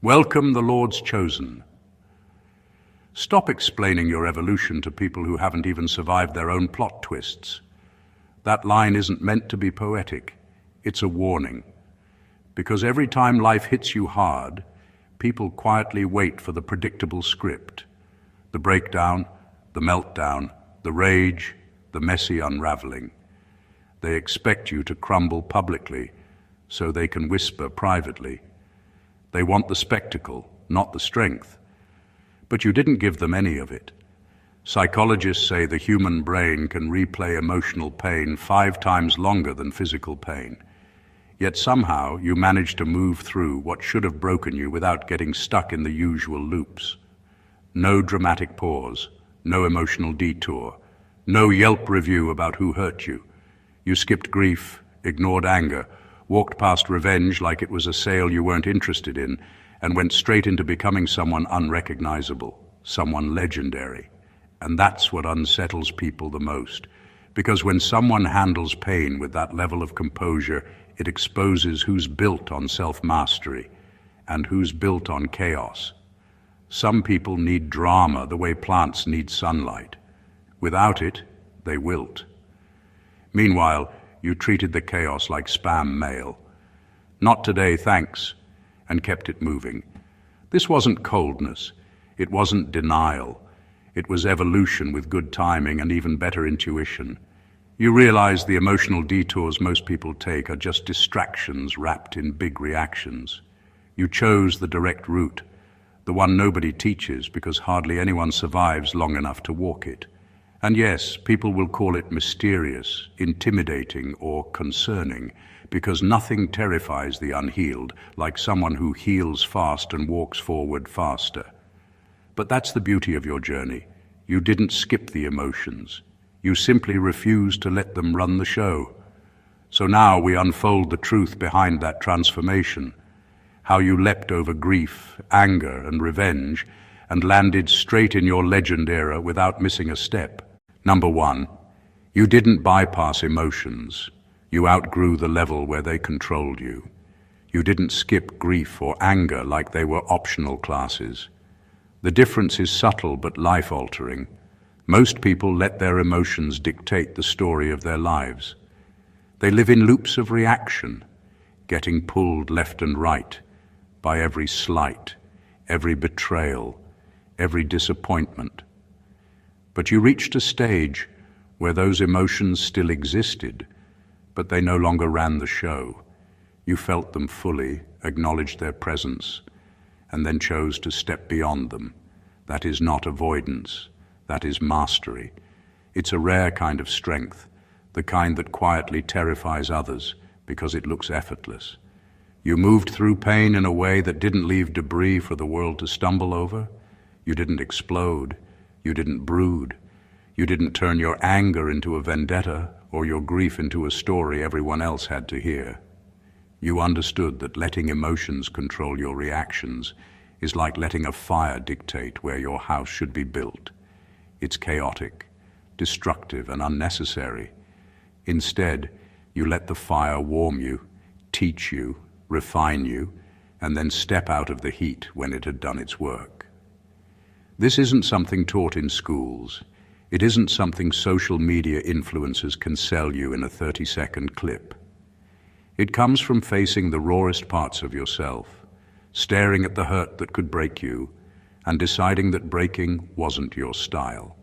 Welcome the Lord's chosen. Stop explaining your evolution to people who haven't even survived their own plot twists. That line isn't meant to be poetic. It's a warning. Because every time life hits you hard, people quietly wait for the predictable script. The breakdown, the meltdown, the rage, the messy unraveling. They expect you to crumble publicly so they can whisper privately. They want the spectacle, not the strength. But you didn't give them any of it. Psychologists say the human brain can replay emotional pain 5 times longer than physical pain. Yet somehow you managed to move through what should have broken you without getting stuck in the usual loops. No dramatic pause, no emotional detour, no Yelp review about who hurt you. You skipped grief, ignored anger, walked past revenge like it was a sale you weren't interested in, and went straight into becoming someone unrecognizable, someone legendary. And that's what unsettles people the most, because when someone handles pain with that level of composure, it exposes who's built on self-mastery and who's built on chaos. Some people need drama the way plants need sunlight. Without it, they wilt. Meanwhile, you treated the chaos like spam mail. Not today, thanks, and kept it moving. This wasn't coldness. It wasn't denial. It was evolution with good timing and even better intuition. You realize the emotional detours most people take are just distractions wrapped in big reactions. You chose the direct route, the one nobody teaches because hardly anyone survives long enough to walk it. And yes, people will call it mysterious, intimidating, or concerning, because nothing terrifies the unhealed like someone who heals fast and walks forward faster. But that's the beauty of your journey. You didn't skip the emotions. You simply refused to let them run the show. So now we unfold the truth behind that transformation, how you leapt over grief, anger, and revenge, and landed straight in your legend era without missing a step. Number 1, you didn't bypass emotions. You outgrew the level where they controlled you. You didn't skip grief or anger like they were optional classes. The difference is subtle but life-altering. Most people let their emotions dictate the story of their lives. They live in loops of reaction, getting pulled left and right by every slight, every betrayal, every disappointment. But you reached a stage where those emotions still existed, but they no longer ran the show. You felt them fully, acknowledged their presence, and then chose to step beyond them. That is not avoidance. That is mastery. It's a rare kind of strength, the kind that quietly terrifies others because it looks effortless. You moved through pain in a way that didn't leave debris for the world to stumble over. You didn't explode. You didn't brood. You didn't turn your anger into a vendetta or your grief into a story everyone else had to hear. You understood that letting emotions control your reactions is like letting a fire dictate where your house should be built. It's chaotic, destructive, and unnecessary. Instead, you let the fire warm you, teach you, refine you, and then step out of the heat when it had done its work. This isn't something taught in schools. It isn't something social media influencers can sell you in a 30-second clip. It comes from facing the rawest parts of yourself, staring at the hurt that could break you, and deciding that breaking wasn't your style.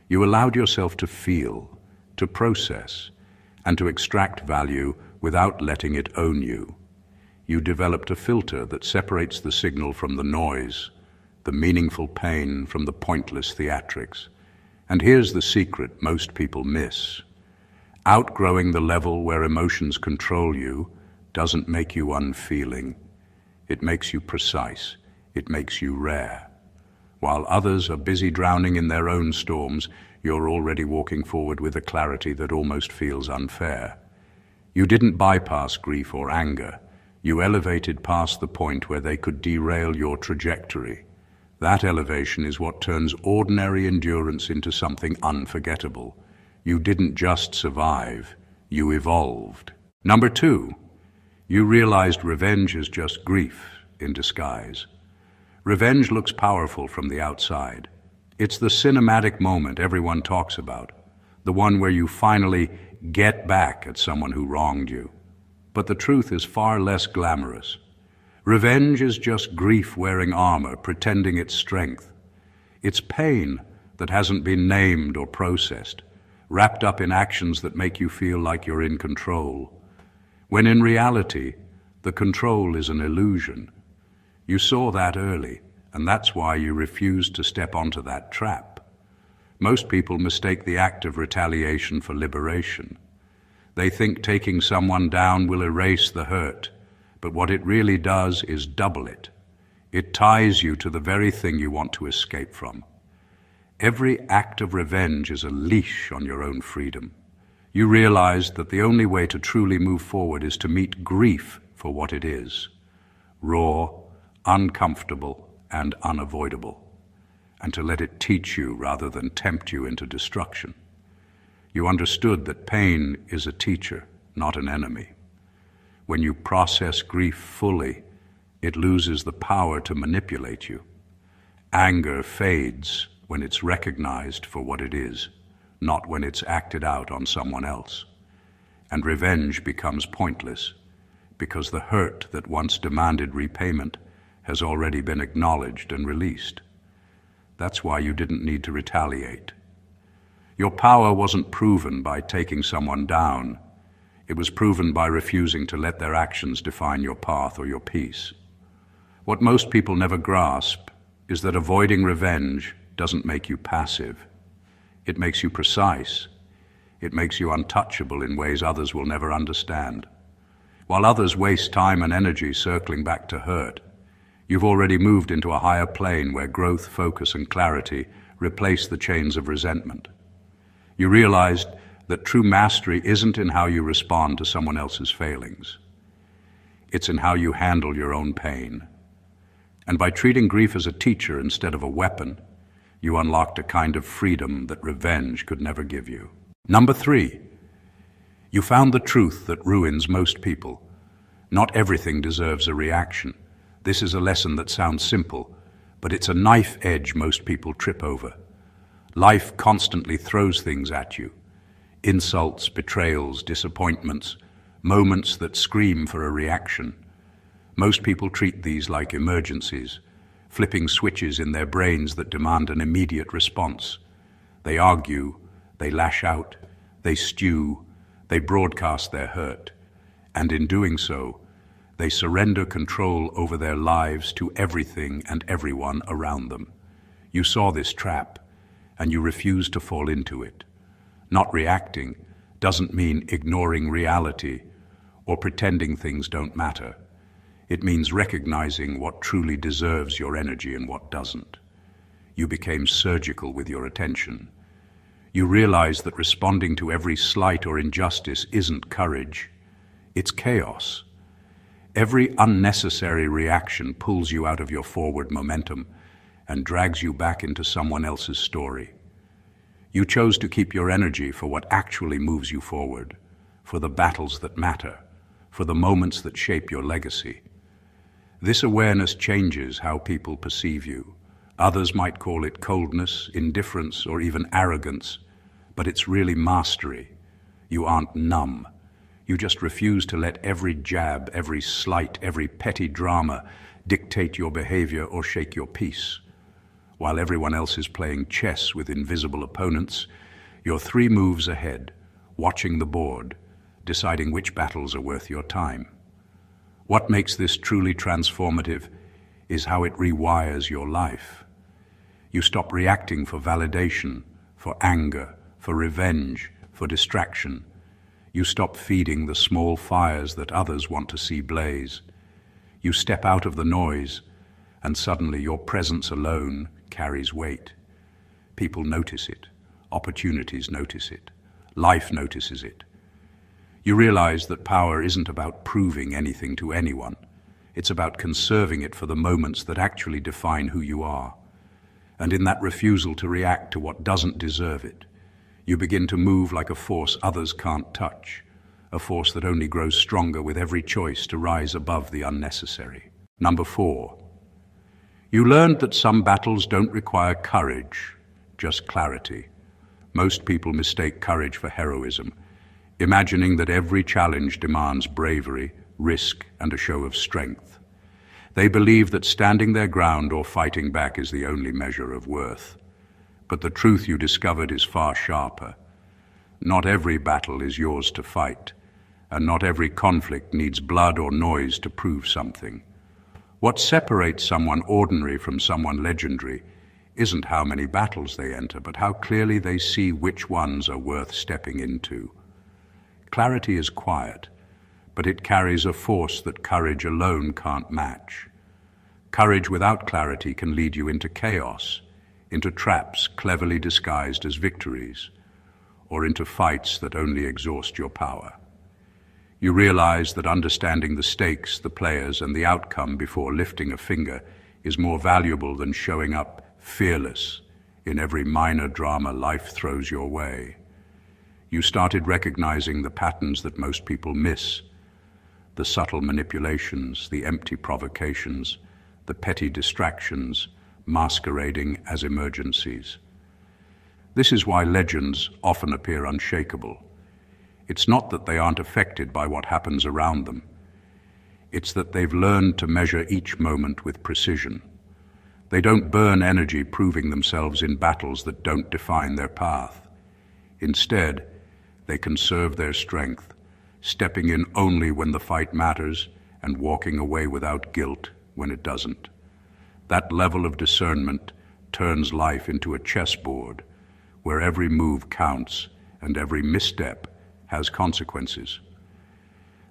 You allowed yourself to feel, to process, and to extract value without letting it own you. You developed a filter that separates the signal from the noise, the meaningful pain from the pointless theatrics. And here's the secret most people miss. Outgrowing the level where emotions control you doesn't make you unfeeling. It makes you precise. It makes you rare. While others are busy drowning in their own storms, you're already walking forward with a clarity that almost feels unfair. You didn't bypass grief or anger. You elevated past the point where they could derail your trajectory. That elevation is what turns ordinary endurance into something unforgettable. You didn't just survive, you evolved. Number 2, you realized revenge is just grief. in disguise. Revenge looks powerful from the outside. It's the cinematic moment everyone talks about, the one where you finally get back at someone who wronged you. But the truth is far less glamorous. Revenge is just grief wearing armor, pretending it's strength. It's pain that hasn't been named or processed, wrapped up in actions that make you feel like you're in control, when in reality, the control is an illusion. You saw that early, and that's why you refused to step onto that trap. Most people mistake the act of retaliation for liberation. They think taking someone down will erase the hurt, but what it really does is double it. It ties you to the very thing you want to escape from. Every act of revenge is a leash on your own freedom. You realize that the only way to truly move forward is to meet grief for what it is: raw, uncomfortable, and unavoidable, and to let it teach you rather than tempt you into destruction. You understood that pain is a teacher, not an enemy. When you process grief fully, it loses the power to manipulate you. Anger fades when it's recognized for what it is, not when it's acted out on someone else. And revenge becomes pointless, because the hurt that once demanded repayment has already been acknowledged and released. That's why you didn't need to retaliate. Your power wasn't proven by taking someone down. It was proven by refusing to let their actions define your path or your peace. What most people never grasp is that avoiding revenge doesn't make you passive. It makes you precise. It makes you untouchable in ways others will never understand. While others waste time and energy circling back to hurt, you've already moved into a higher plane where growth, focus, and clarity replace the chains of resentment. You realized that true mastery isn't in how you respond to someone else's failings. It's in how you handle your own pain. And by treating grief as a teacher instead of a weapon, you unlocked a kind of freedom that revenge could never give you. Number 3, you found the truth that ruins most people. Not everything deserves a reaction. This is a lesson that sounds simple, but it's a knife edge most people trip over. Life constantly throws things at you. Insults, betrayals, disappointments, moments that scream for a reaction. Most people treat these like emergencies, flipping switches in their brains that demand an immediate response. They argue, they lash out, they stew, they broadcast their hurt, and in doing so, they surrender control over their lives to everything and everyone around them. You saw this trap, and you refused to fall into it. Not reacting doesn't mean ignoring reality or pretending things don't matter. It means recognizing what truly deserves your energy and what doesn't. You became surgical with your attention. You realized that responding to every slight or injustice isn't courage, it's chaos. Every unnecessary reaction pulls you out of your forward momentum and drags you back into someone else's story. You chose to keep your energy for what actually moves you forward, for the battles that matter, for the moments that shape your legacy. This awareness changes how people perceive you. Others might call it coldness, indifference, or even arrogance, but it's really mastery. You aren't numb. You just refuse to let every jab, every slight, every petty drama dictate your behavior or shake your peace. While everyone else is playing chess with invisible opponents, you're 3 moves ahead, watching the board, deciding which battles are worth your time. What makes this truly transformative is how it rewires your life. You stop reacting for validation, for anger, for revenge, for distraction. You stop feeding the small fires that others want to see blaze. You step out of the noise, and suddenly your presence alone carries weight. People notice it. Opportunities notice it. Life notices it. You realize that power isn't about proving anything to anyone. It's about conserving it for the moments that actually define who you are. And in that refusal to react to what doesn't deserve it, you begin to move like a force others can't touch, a force that only grows stronger with every choice to rise above the unnecessary. Number 4. You learned that some battles don't require courage, just clarity. Most people mistake courage for heroism, imagining that every challenge demands bravery, risk, and a show of strength. They believe that standing their ground or fighting back is the only measure of worth. But the truth you discovered is far sharper. Not every battle is yours to fight, and not every conflict needs blood or noise to prove something. What separates someone ordinary from someone legendary isn't how many battles they enter, but how clearly they see which ones are worth stepping into. Clarity is quiet, but it carries a force that courage alone can't match. Courage without clarity can lead you into chaos, into traps cleverly disguised as victories, or into fights that only exhaust your power. You realize that understanding the stakes, the players, and the outcome before lifting a finger is more valuable than showing up fearless in every minor drama life throws your way. You started recognizing the patterns that most people miss, the subtle manipulations, the empty provocations, the petty distractions masquerading as emergencies. This is why legends often appear unshakable. It's not that they aren't affected by what happens around them. It's that they've learned to measure each moment with precision. They don't burn energy proving themselves in battles that don't define their path. Instead, they conserve their strength, stepping in only when the fight matters and walking away without guilt when it doesn't. That level of discernment turns life into a chessboard where every move counts and every misstep has consequences.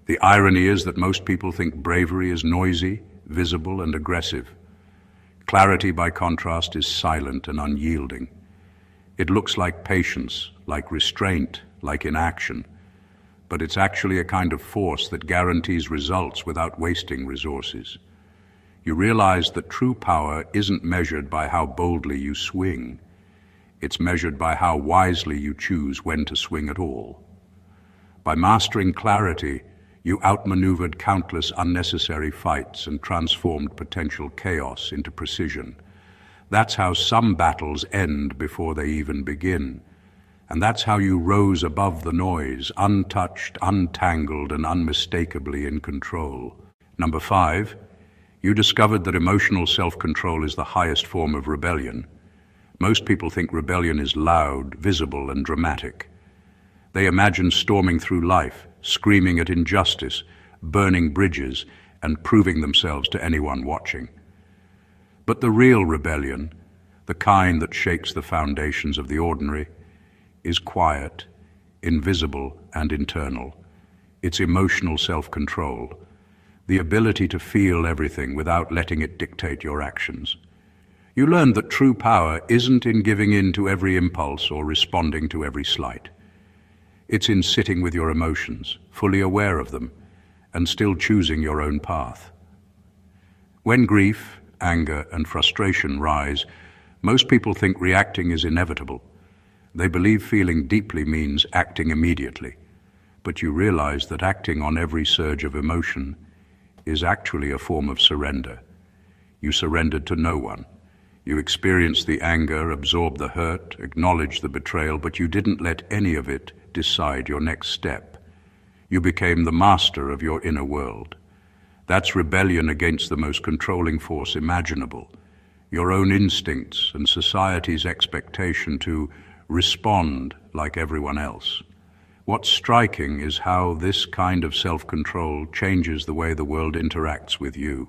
The irony is that most people think bravery is noisy, visible, and aggressive. Clarity, by contrast, is silent and unyielding. It looks like patience, like restraint, like inaction, but it's actually a kind of force that guarantees results without wasting resources. You realize that true power isn't measured by how boldly you swing. It's measured by how wisely you choose when to swing at all. By mastering clarity, you outmaneuvered countless unnecessary fights and transformed potential chaos into precision. That's how some battles end before they even begin. And that's how you rose above the noise, untouched, untangled, and unmistakably in control. Number 5, you discovered that emotional self-control is the highest form of rebellion. Most people think rebellion is loud, visible, and dramatic. They imagine storming through life, screaming at injustice, burning bridges, and proving themselves to anyone watching. But the real rebellion, the kind that shakes the foundations of the ordinary, is quiet, invisible, and internal. It's emotional self-control, the ability to feel everything without letting it dictate your actions. You learned that true power isn't in giving in to every impulse or responding to every slight. It's in sitting with your emotions, fully aware of them, and still choosing your own path. When grief, anger, and frustration rise, most people think reacting is inevitable. They believe feeling deeply means acting immediately. But you realize that acting on every surge of emotion is actually a form of surrender. You surrendered to no one. You experienced the anger, absorbed the hurt, acknowledged the betrayal, but you didn't let any of it decide your next step. You became the master of your inner world. That's rebellion against the most controlling force imaginable, your own instincts and society's expectation to respond like everyone else. What's striking is how this kind of self-control changes the way the world interacts with you.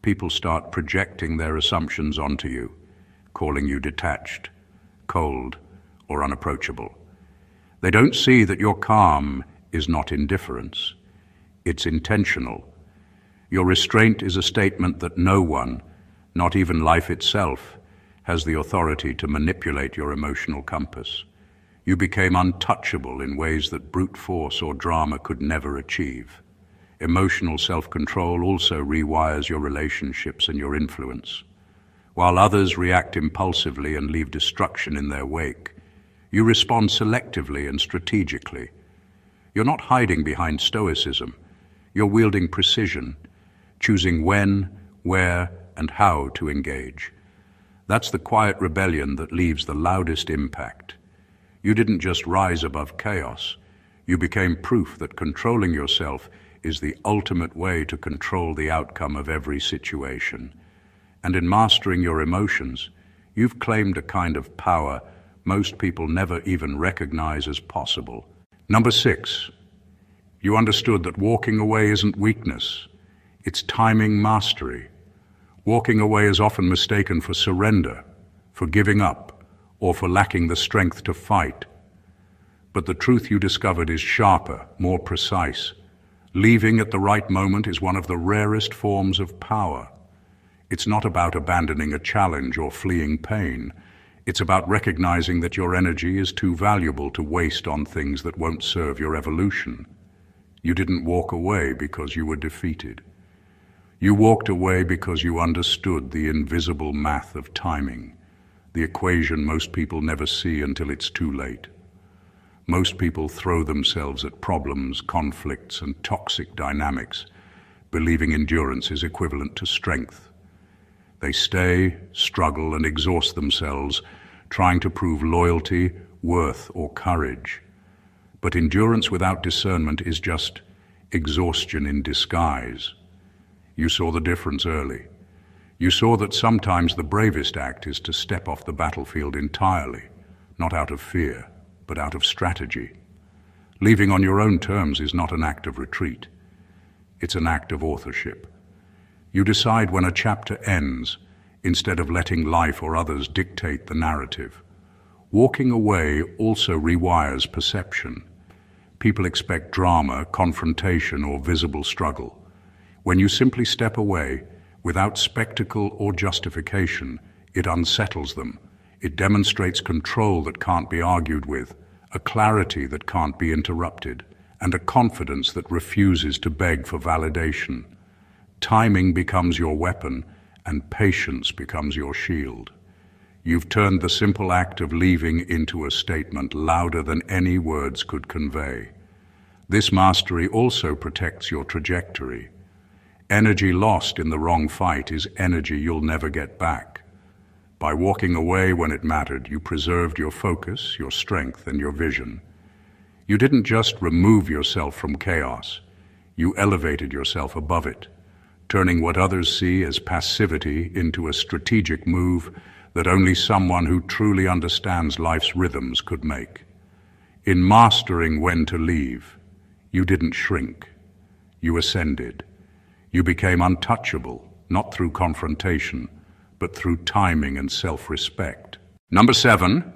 People start projecting their assumptions onto you, calling you detached, cold, or unapproachable. They don't see that your calm is not indifference. It's intentional. Your restraint is a statement that no one, not even life itself, has the authority to manipulate your emotional compass. You became untouchable in ways that brute force or drama could never achieve. Emotional self-control also rewires your relationships and your influence. While others react impulsively and leave destruction in their wake, you respond selectively and strategically. You're not hiding behind stoicism. You're wielding precision, choosing when, where, and how to engage. That's the quiet rebellion that leaves the loudest impact. You didn't just rise above chaos. You became proof that controlling yourself is the ultimate way to control the outcome of every situation. And in mastering your emotions, you've claimed a kind of power most people never even recognize as possible. Number 6, you understood that walking away isn't weakness. It's timing mastery. Walking away is often mistaken for surrender, for giving up, or for lacking the strength to fight. But the truth you discovered is sharper, more precise. Leaving at the right moment is one of the rarest forms of power. It's not about abandoning a challenge or fleeing pain. It's about recognizing that your energy is too valuable to waste on things that won't serve your evolution. You didn't walk away because you were defeated. You walked away because you understood the invisible math of timing, the equation most people never see until it's too late. Most people throw themselves at problems, conflicts, and toxic dynamics, believing endurance is equivalent to strength. They stay, struggle, and exhaust themselves, trying to prove loyalty, worth, or courage. But endurance without discernment is just exhaustion in disguise. You saw the difference early. You saw that sometimes the bravest act is to step off the battlefield entirely, not out of fear, but out of strategy. Leaving on your own terms is not an act of retreat. It's an act of authorship. You decide when a chapter ends, instead of letting life or others dictate the narrative. Walking away also rewires perception. People expect drama, confrontation, or visible struggle. When you simply step away, without spectacle or justification, it unsettles them. It demonstrates control that can't be argued with, a clarity that can't be interrupted, and a confidence that refuses to beg for validation. Timing becomes your weapon, and patience becomes your shield. You've turned the simple act of leaving into a statement louder than any words could convey. This mastery also protects your trajectory. Energy lost in the wrong fight is energy you'll never get back. By walking away when it mattered, you preserved your focus, your strength, and your vision. You didn't just remove yourself from chaos. You elevated yourself above it, turning what others see as passivity into a strategic move that only someone who truly understands life's rhythms could make. In mastering when to leave, you didn't shrink. You ascended. You became untouchable, not through confrontation, but through timing and self-respect. Number 7,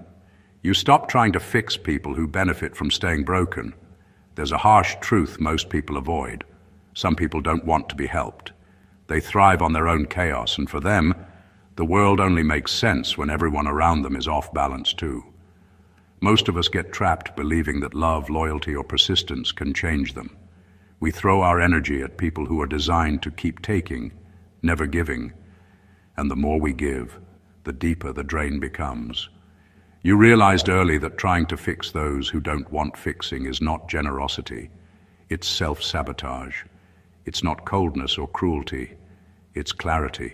you stopped trying to fix people who benefit from staying broken. There's a harsh truth most people avoid. Some people don't want to be helped. They thrive on their own chaos, and for them, the world only makes sense when everyone around them is off balance too. Most of us get trapped believing that love, loyalty, or persistence can change them. We throw our energy at people who are designed to keep taking, never giving. And the more we give, the deeper the drain becomes. You realized early that trying to fix those who don't want fixing is not generosity. It's self-sabotage. It's not coldness or cruelty. It's clarity.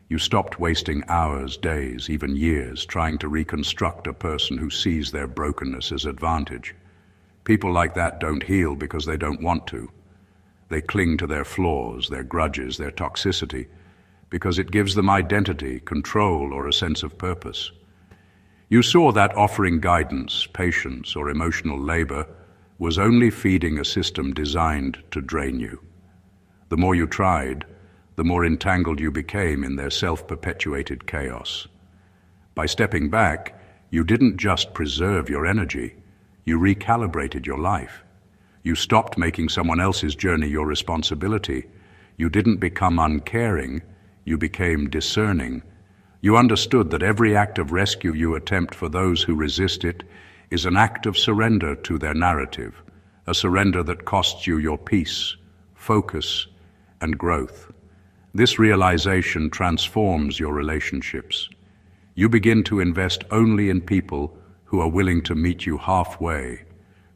You stopped wasting hours, days, even years trying to reconstruct a person who sees their brokenness as advantage. People like that don't heal because they don't want to. They cling to their flaws, their grudges, their toxicity, because it gives them identity, control, or a sense of purpose. You saw that offering guidance, patience, or emotional labor was only feeding a system designed to drain you. The more you tried, the more entangled you became in their self-perpetuated chaos. By stepping back, you didn't just preserve your energy, you recalibrated your life. You stopped making someone else's journey your responsibility. You didn't become uncaring, you became discerning. You understood that every act of rescue you attempt for those who resist it is an act of surrender to their narrative, a surrender that costs you your peace, focus, and growth. This realization transforms your relationships. You begin to invest only in people who are willing to meet you halfway,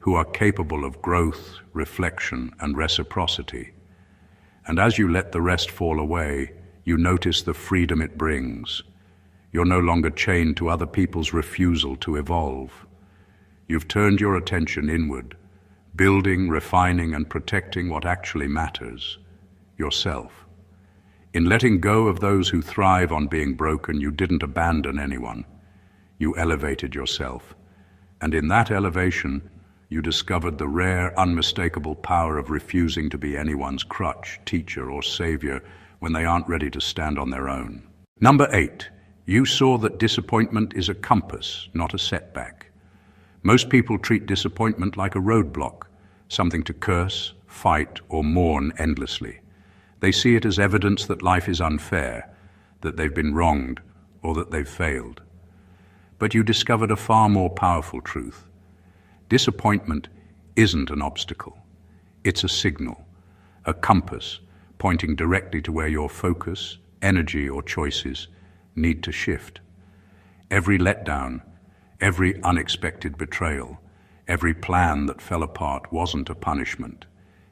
who are capable of growth, reflection, and reciprocity. And as you let the rest fall away, you notice the freedom it brings. You're no longer chained to other people's refusal to evolve. You've turned your attention inward, building, refining, and protecting what actually matters, yourself. In letting go of those who thrive on being broken, you didn't abandon anyone. You elevated yourself. And in that elevation, you discovered the rare, unmistakable power of refusing to be anyone's crutch, teacher, or savior when they aren't ready to stand on their own. Number 8, you saw that disappointment is a compass, not a setback. Most people treat disappointment like a roadblock, something to curse, fight, or mourn endlessly. They see it as evidence that life is unfair, that they've been wronged, or that they've failed. But you discovered a far more powerful truth. Disappointment isn't an obstacle. It's a signal, a compass, pointing directly to where your focus, energy, or choices need to shift. Every letdown, every unexpected betrayal, every plan that fell apart wasn't a punishment.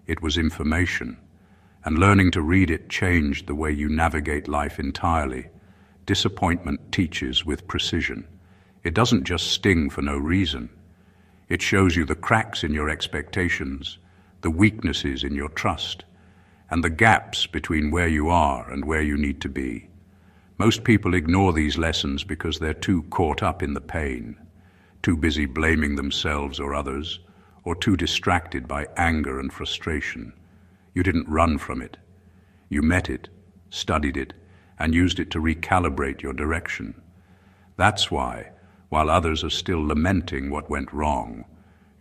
It was information, and learning to read it changed the way you navigate life entirely. Disappointment teaches with precision. It doesn't just sting for no reason. It shows you the cracks in your expectations, the weaknesses in your trust, and the gaps between where you are and where you need to be. Most people ignore these lessons because they're too caught up in the pain, too busy blaming themselves or others, or too distracted by anger and frustration. You didn't run from it. You met it, studied it, and used it to recalibrate your direction. That's why, while others are still lamenting what went wrong,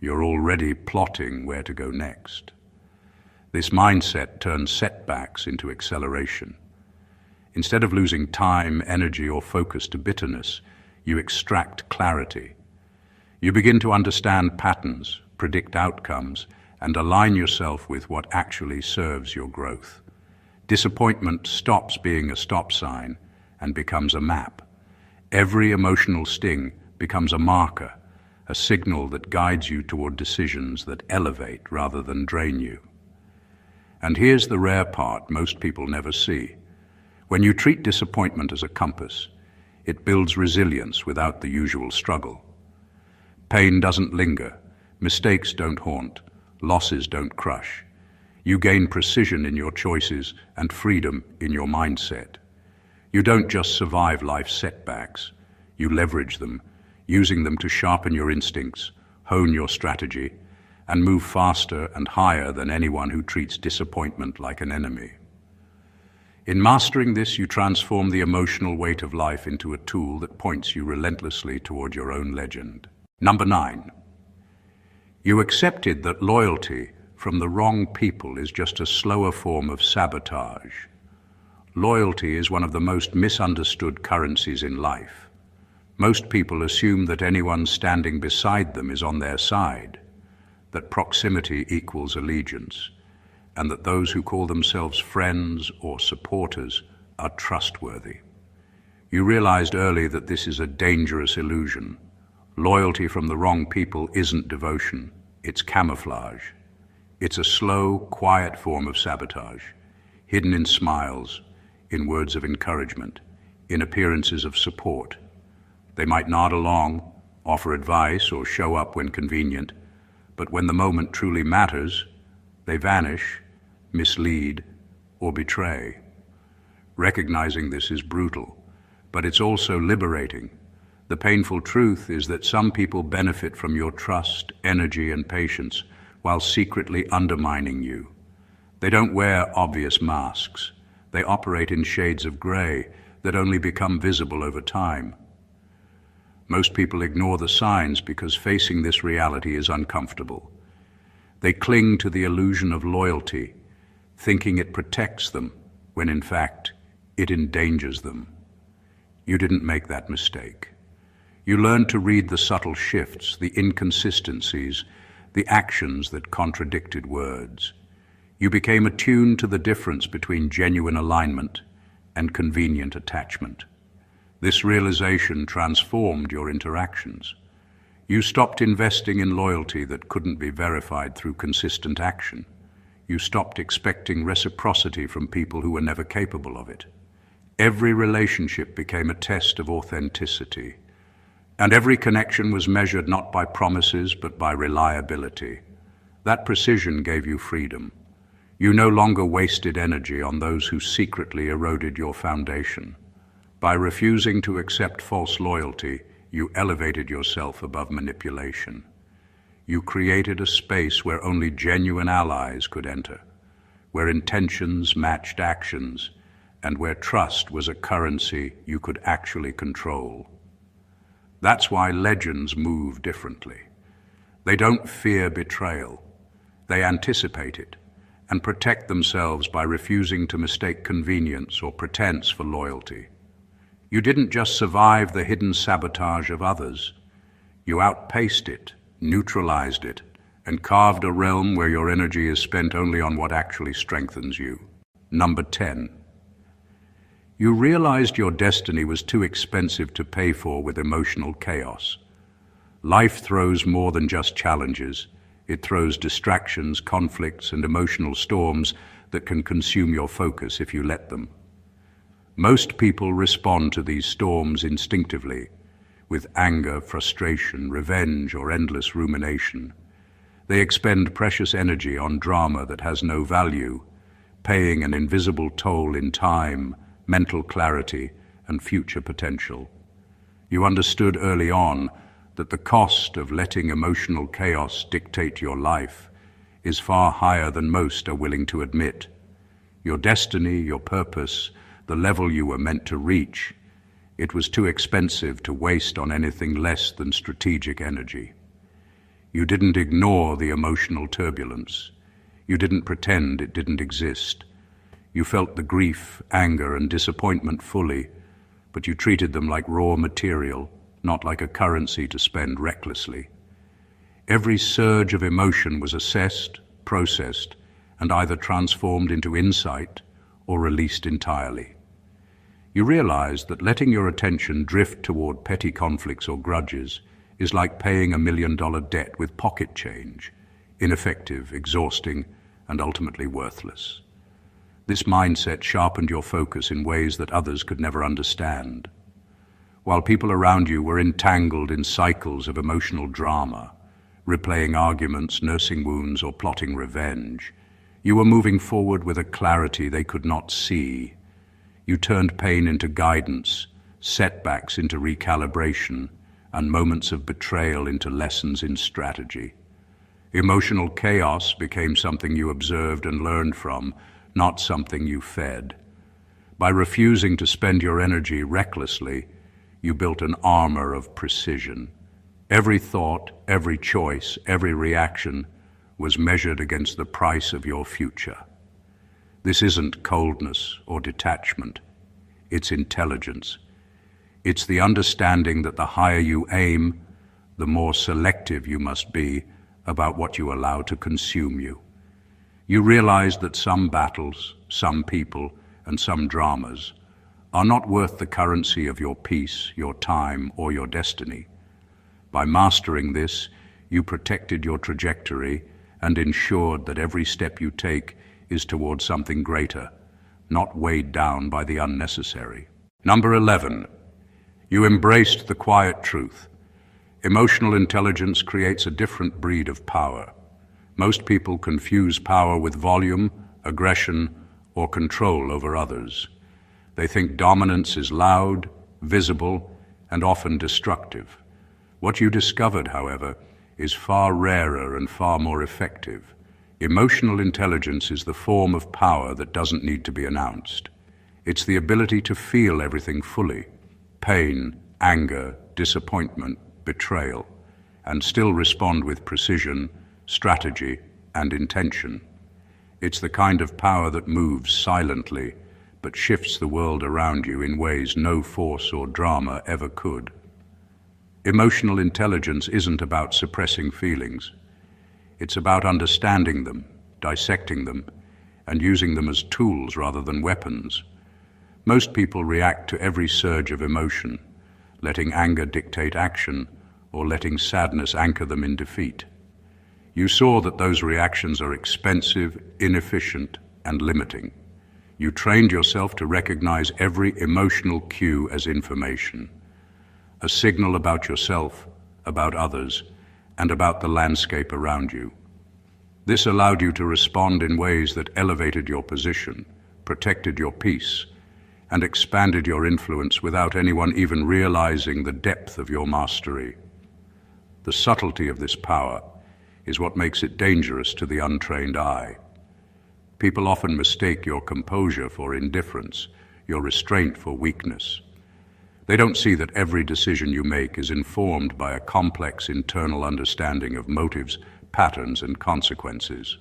you're already plotting where to go next. This mindset turns setbacks into acceleration. Instead of losing time, energy, or focus to bitterness, you extract clarity. You begin to understand patterns, predict outcomes, and align yourself with what actually serves your growth. Disappointment stops being a stop sign and becomes a map. Every emotional sting becomes a marker, a signal that guides you toward decisions that elevate rather than drain you. And here's the rare part most people never see. When you treat disappointment as a compass, it builds resilience without the usual struggle. Pain doesn't linger, mistakes don't haunt, losses don't crush. You gain precision in your choices and freedom in your mindset. You don't just survive life's setbacks, you leverage them, using them to sharpen your instincts, hone your strategy, and move faster and higher than anyone who treats disappointment like an enemy. In mastering this, you transform the emotional weight of life into a tool that points you relentlessly toward your own legend. Number 9. You accepted that loyalty from the wrong people is just a slower form of sabotage. Loyalty is one of the most misunderstood currencies in life. Most people assume that anyone standing beside them is on their side, that proximity equals allegiance, and that those who call themselves friends or supporters are trustworthy. You realized early that this is a dangerous illusion. Loyalty from the wrong people isn't devotion, it's camouflage. It's a slow, quiet form of sabotage, hidden in smiles, in words of encouragement, in appearances of support. They might nod along, offer advice, or show up when convenient, but when the moment truly matters, they vanish, mislead, or betray. Recognizing this is brutal, but it's also liberating. The painful truth is that some people benefit from your trust, energy, and patience while secretly undermining you. They don't wear obvious masks. They operate in shades of gray that only become visible over time. Most people ignore the signs because facing this reality is uncomfortable. They cling to the illusion of loyalty, thinking it protects them, when in fact, it endangers them. You didn't make that mistake. You learned to read the subtle shifts, the inconsistencies, the actions that contradicted words. You became attuned to the difference between genuine alignment and convenient attachment. This realization transformed your interactions. You stopped investing in loyalty that couldn't be verified through consistent action. You stopped expecting reciprocity from people who were never capable of it. Every relationship became a test of authenticity, and every connection was measured not by promises but by reliability. That precision gave you freedom. You no longer wasted energy on those who secretly eroded your foundation. By refusing to accept false loyalty, you elevated yourself above manipulation. You created a space where only genuine allies could enter, where intentions matched actions, and where trust was a currency you could actually control. That's why legends move differently. They don't fear betrayal. They anticipate it and protect themselves by refusing to mistake convenience or pretense for loyalty. You didn't just survive the hidden sabotage of others. You outpaced it, neutralized it, and carved a realm where your energy is spent only on what actually strengthens you. Number 10. You realized your destiny was too expensive to pay for with emotional chaos. Life throws more than just challenges. It throws distractions, conflicts, and emotional storms that can consume your focus if you let them. Most people respond to these storms instinctively, with anger, frustration, revenge, or endless rumination. They expend precious energy on drama that has no value, paying an invisible toll in time, mental clarity, and future potential. You understood early on that the cost of letting emotional chaos dictate your life is far higher than most are willing to admit. Your destiny, your purpose, the level you were meant to reach, it was too expensive to waste on anything less than strategic energy. You didn't ignore the emotional turbulence. You didn't pretend it didn't exist. You felt the grief, anger, and disappointment fully, but you treated them like raw material, not like a currency to spend recklessly. Every surge of emotion was assessed, processed, and either transformed into insight or released entirely. You realized that letting your attention drift toward petty conflicts or grudges is like paying $1 million debt with pocket change, ineffective, exhausting, and ultimately worthless. This mindset sharpened your focus in ways that others could never understand. While people around you were entangled in cycles of emotional drama, replaying arguments, nursing wounds, or plotting revenge, you were moving forward with a clarity they could not see. You turned pain into guidance, setbacks into recalibration, and moments of betrayal into lessons in strategy. Emotional chaos became something you observed and learned from, not something you fed. By refusing to spend your energy recklessly, you built an armor of precision. Every thought, every choice, every reaction was measured against the price of your future. This isn't coldness or detachment. It's intelligence. It's the understanding that the higher you aim, the more selective you must be about what you allow to consume you. You realize that some battles, some people, and some dramas are not worth the currency of your peace, your time, or your destiny. By mastering this, you protected your trajectory and ensured that every step you take is towards something greater, not weighed down by the unnecessary. Number 11. You embraced the quiet truth. Emotional intelligence creates a different breed of power. Most people confuse power with volume, aggression, or control over others. They think dominance is loud, visible, and often destructive. What you discovered, however, is far rarer and far more effective. Emotional intelligence is the form of power that doesn't need to be announced. It's the ability to feel everything fully, pain, anger, disappointment, betrayal, and still respond with precision, strategy, and intention. It's the kind of power that moves silently, but shifts the world around you in ways no force or drama ever could. Emotional intelligence isn't about suppressing feelings. It's about understanding them, dissecting them, and using them as tools rather than weapons. Most people react to every surge of emotion, letting anger dictate action or letting sadness anchor them in defeat. You saw that those reactions are expensive, inefficient, and limiting. You trained yourself to recognize every emotional cue as information, a signal about yourself, about others, and about the landscape around you. This allowed you to respond in ways that elevated your position, protected your peace, and expanded your influence without anyone even realizing the depth of your mastery. The subtlety of this power is what makes it dangerous to the untrained eye. People often mistake your composure for indifference, your restraint for weakness. They don't see that every decision you make is informed by a complex internal understanding of motives, patterns, and consequences.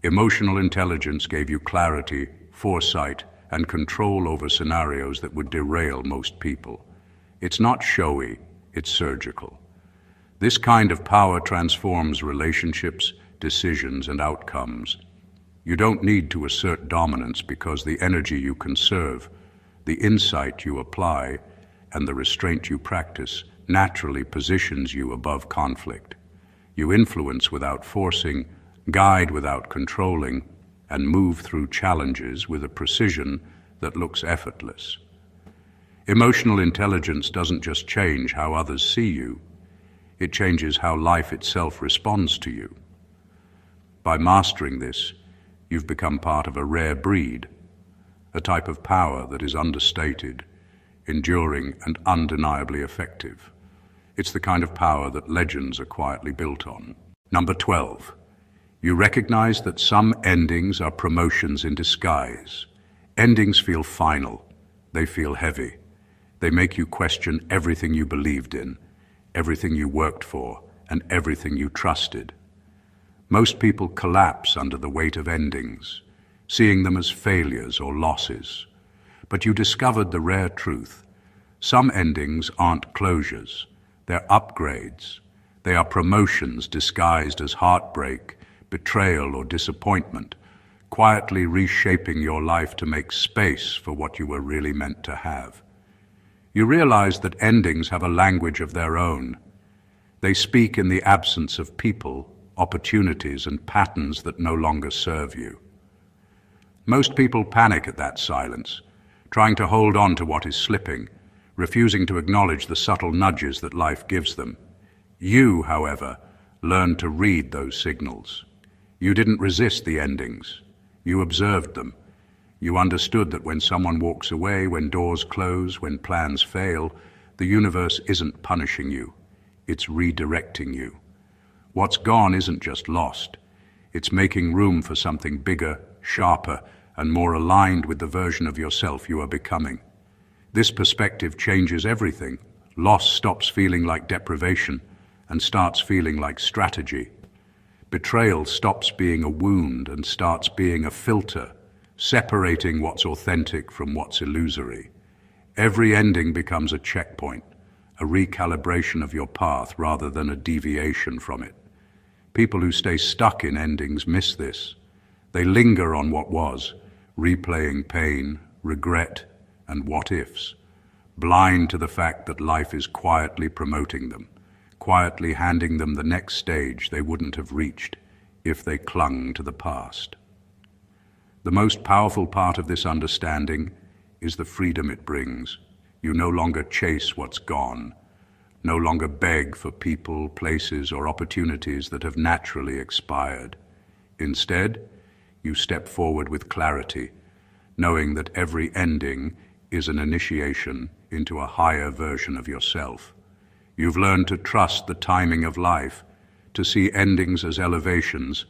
Emotional intelligence gave you clarity, foresight, and control over scenarios that would derail most people. It's not showy, it's surgical. This kind of power transforms relationships, decisions, and outcomes. You don't need to assert dominance because the energy you conserve, the insight you apply, and the restraint you practice naturally positions you above conflict. You influence without forcing, guide without controlling, and move through challenges with a precision that looks effortless. Emotional intelligence doesn't just change how others see you, it changes how life itself responds to you. By mastering this, you've become part of a rare breed, a type of power that is understated, enduring, and undeniably effective. It's the kind of power that legends are quietly built on. Number 12. You recognize that some endings are promotions in disguise. Endings feel final. They feel heavy. They make you question everything you believed in, everything you worked for, and everything you trusted. Most people collapse under the weight of endings, seeing them as failures or losses. But you discovered the rare truth. Some endings aren't closures. They're upgrades. They are promotions disguised as heartbreak, betrayal, or disappointment, quietly reshaping your life to make space for what you were really meant to have. You realize that endings have a language of their own. They speak in the absence of people, opportunities, and patterns that no longer serve you. Most people panic at that silence, trying to hold on to what is slipping, refusing to acknowledge the subtle nudges that life gives them. You, however, learned to read those signals. You didn't resist the endings. You observed them. You understood that when someone walks away, when doors close, when plans fail, the universe isn't punishing you. It's redirecting you. What's gone isn't just lost. It's making room for something bigger, sharper, and more aligned with the version of yourself you are becoming. This perspective changes everything. Loss stops feeling like deprivation and starts feeling like strategy. Betrayal stops being a wound and starts being a filter, separating what's authentic from what's illusory. Every ending becomes a checkpoint, a recalibration of your path rather than a deviation from it. People who stay stuck in endings miss this. They linger on what was, replaying pain, regret, and what-ifs, blind to the fact that life is quietly promoting them, quietly handing them the next stage they wouldn't have reached if they clung to the past. The most powerful part of this understanding is the freedom it brings. You no longer chase what's gone, no longer beg for people, places, or opportunities that have naturally expired. Instead, you step forward with clarity, knowing that every ending is an initiation into a higher version of yourself. You've learned to trust the timing of life, to see endings as elevations,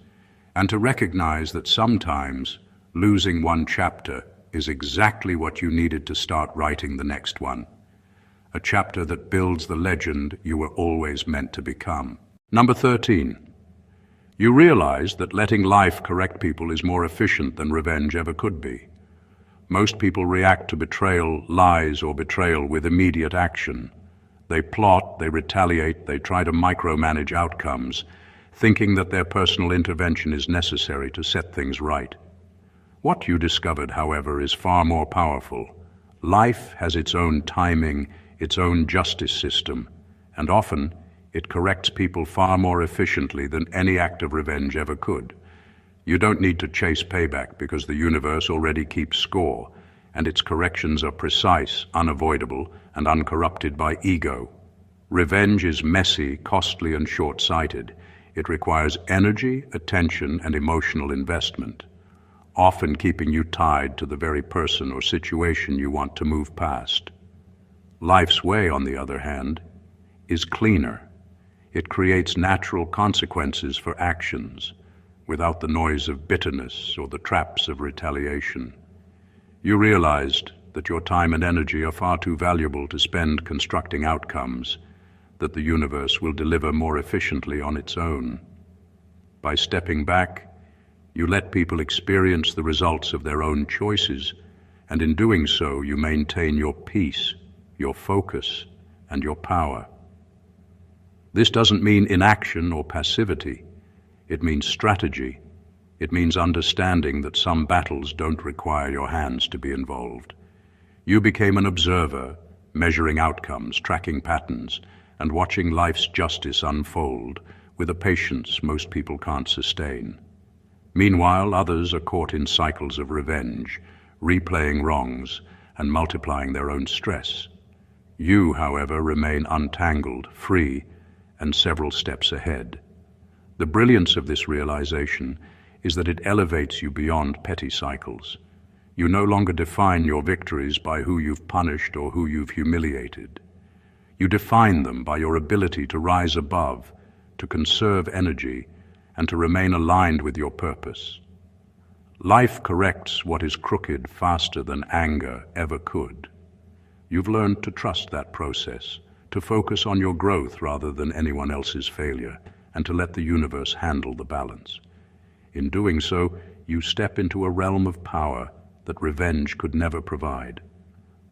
and to recognize that sometimes losing one chapter is exactly what you needed to start writing the next one, a chapter that builds the legend you were always meant to become. Number 13. You realize that letting life correct people is more efficient than revenge ever could be. Most people react to betrayal, lies, or betrayal with immediate action. They plot, they retaliate, they try to micromanage outcomes, thinking that their personal intervention is necessary to set things right. What you discovered, however, is far more powerful. Life has its own timing, its own justice system, and often It corrects people far more efficiently than any act of revenge ever could. You don't need to chase payback because the universe already keeps score, and its corrections are precise, unavoidable, and uncorrupted by ego. Revenge is messy, costly, and short-sighted. It requires energy, attention, and emotional investment, often keeping you tied to the very person or situation you want to move past. Life's way, on the other hand, is cleaner. It creates natural consequences for actions, without the noise of bitterness or the traps of retaliation. You realized that your time and energy are far too valuable to spend constructing outcomes that the universe will deliver more efficiently on its own. By stepping back, you let people experience the results of their own choices, and in doing so, you maintain your peace, your focus, and your power. This doesn't mean inaction or passivity. It means strategy. It means understanding that some battles don't require your hands to be involved. You became an observer, measuring outcomes, tracking patterns, and watching life's justice unfold with a patience most people can't sustain. Meanwhile, others are caught in cycles of revenge, replaying wrongs and multiplying their own stress. You, however, remain untangled, free, and several steps ahead. The brilliance of this realization is that it elevates you beyond petty cycles. You no longer define your victories by who you've punished or who you've humiliated. You define them by your ability to rise above, to conserve energy, and to remain aligned with your purpose. Life corrects what is crooked faster than anger ever could. You've learned to trust that process, to focus on your growth rather than anyone else's failure, and to let the universe handle the balance. In doing so, you step into a realm of power that revenge could never provide,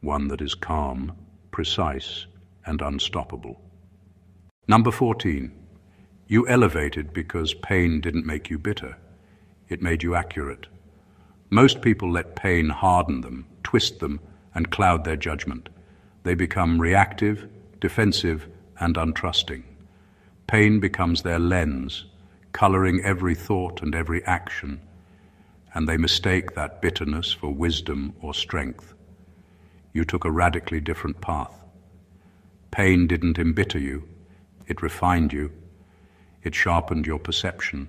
one that is calm, precise, and unstoppable. Number 14. You elevated because pain didn't make you bitter. It made you accurate. Most people let pain harden them, twist them, and cloud their judgment. They become reactive, defensive, and untrusting. Pain becomes their lens, coloring every thought and every action, and they mistake that bitterness for wisdom or strength. You took a radically different path. Pain didn't embitter you, it refined you. It sharpened your perception,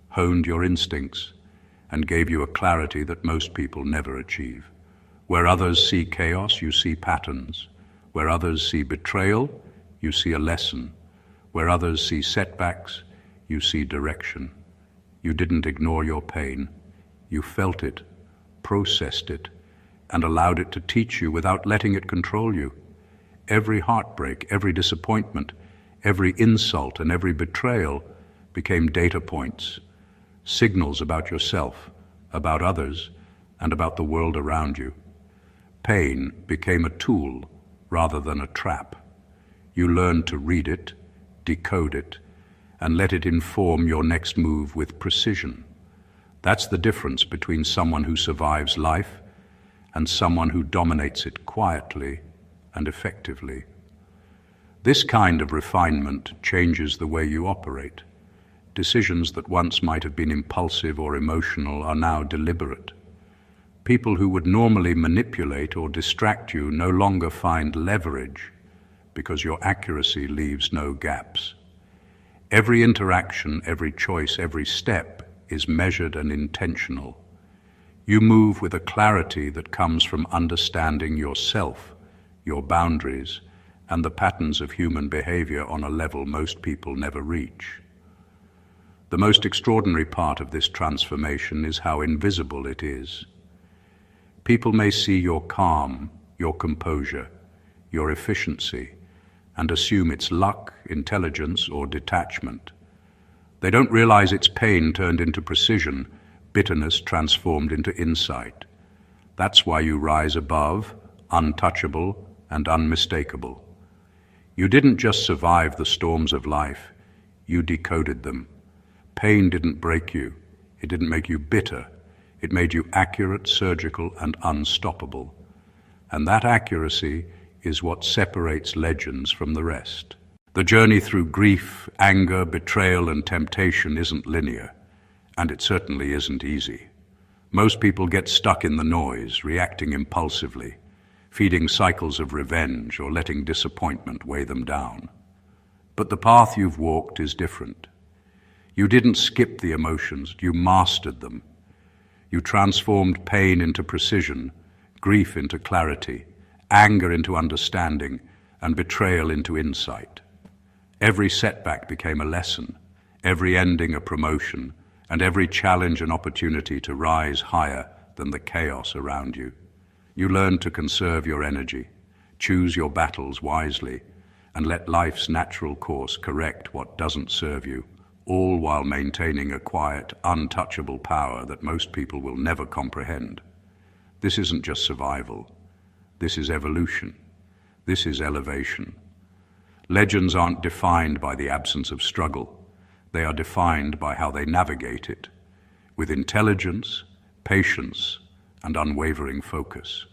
honed your instincts, and gave you a clarity that most people never achieve. Where others see chaos, you see patterns. Where others see betrayal, you see a lesson. Where others see setbacks, you see direction. You didn't ignore your pain. You felt it, processed it, and allowed it to teach you without letting it control you. Every heartbreak, every disappointment, every insult, and every betrayal became data points, signals about yourself, about others, and about the world around you. Pain became a tool rather than a trap. You learned to read it, decode it, and let it inform your next move with precision. That's the difference between someone who survives life and someone who dominates it quietly and effectively. This kind of refinement changes the way you operate. Decisions that once might have been impulsive or emotional are now deliberate. People who would normally manipulate or distract you no longer find leverage because your accuracy leaves no gaps. Every interaction, every choice, every step is measured and intentional. You move with a clarity that comes from understanding yourself, your boundaries, and the patterns of human behavior on a level most people never reach. The most extraordinary part of this transformation is how invisible it is. People may see your calm, your composure, your efficiency, and assume it's luck, intelligence, or detachment. They don't realize it's pain turned into precision, bitterness transformed into insight. That's why you rise above, untouchable, and unmistakable. You didn't just survive the storms of life, you decoded them. Pain didn't break you, it didn't make you bitter, it made you accurate, surgical, and unstoppable. And that accuracy is what separates legends from the rest. The journey through grief, anger, betrayal, and temptation isn't linear, and it certainly isn't easy. Most people get stuck in the noise, reacting impulsively, feeding cycles of revenge or letting disappointment weigh them down. But the path you've walked is different. You didn't skip the emotions, you mastered them. You transformed pain into precision, grief into clarity, anger into understanding, and betrayal into insight. Every setback became a lesson, every ending a promotion, and every challenge an opportunity to rise higher than the chaos around you. You learned to conserve your energy, choose your battles wisely, and let life's natural course correct what doesn't serve you, all while maintaining a quiet, untouchable power that most people will never comprehend. This isn't just survival. This is evolution. This is elevation. Legends aren't defined by the absence of struggle. They are defined by how they navigate it, with intelligence, patience, and unwavering focus.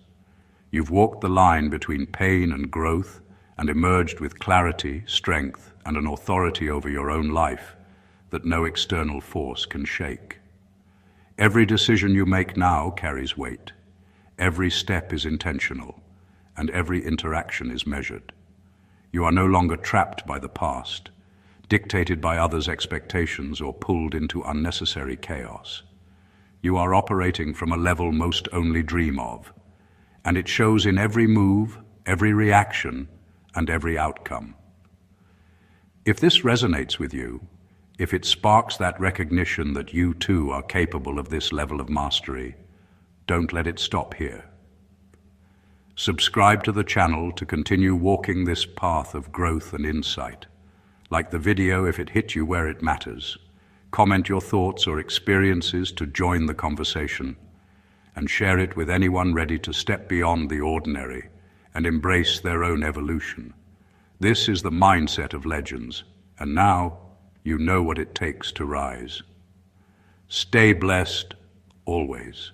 You've walked the line between pain and growth and emerged with clarity, strength, and an authority over your own life that no external force can shake. Every decision you make now carries weight. Every step is intentional, and every interaction is measured. You are no longer trapped by the past, dictated by others' expectations or pulled into unnecessary chaos. You are operating from a level most only dream of, and it shows in every move, every reaction, and every outcome. If this resonates with you, if it sparks that recognition that you too are capable of this level of mastery, don't let it stop here. Subscribe to the channel to continue walking this path of growth and insight. Like the video if it hit you where it matters. Comment your thoughts or experiences to join the conversation, and share it with anyone ready to step beyond the ordinary and embrace their own evolution. This is the mindset of legends, and now you know what it takes to rise. Stay blessed, always.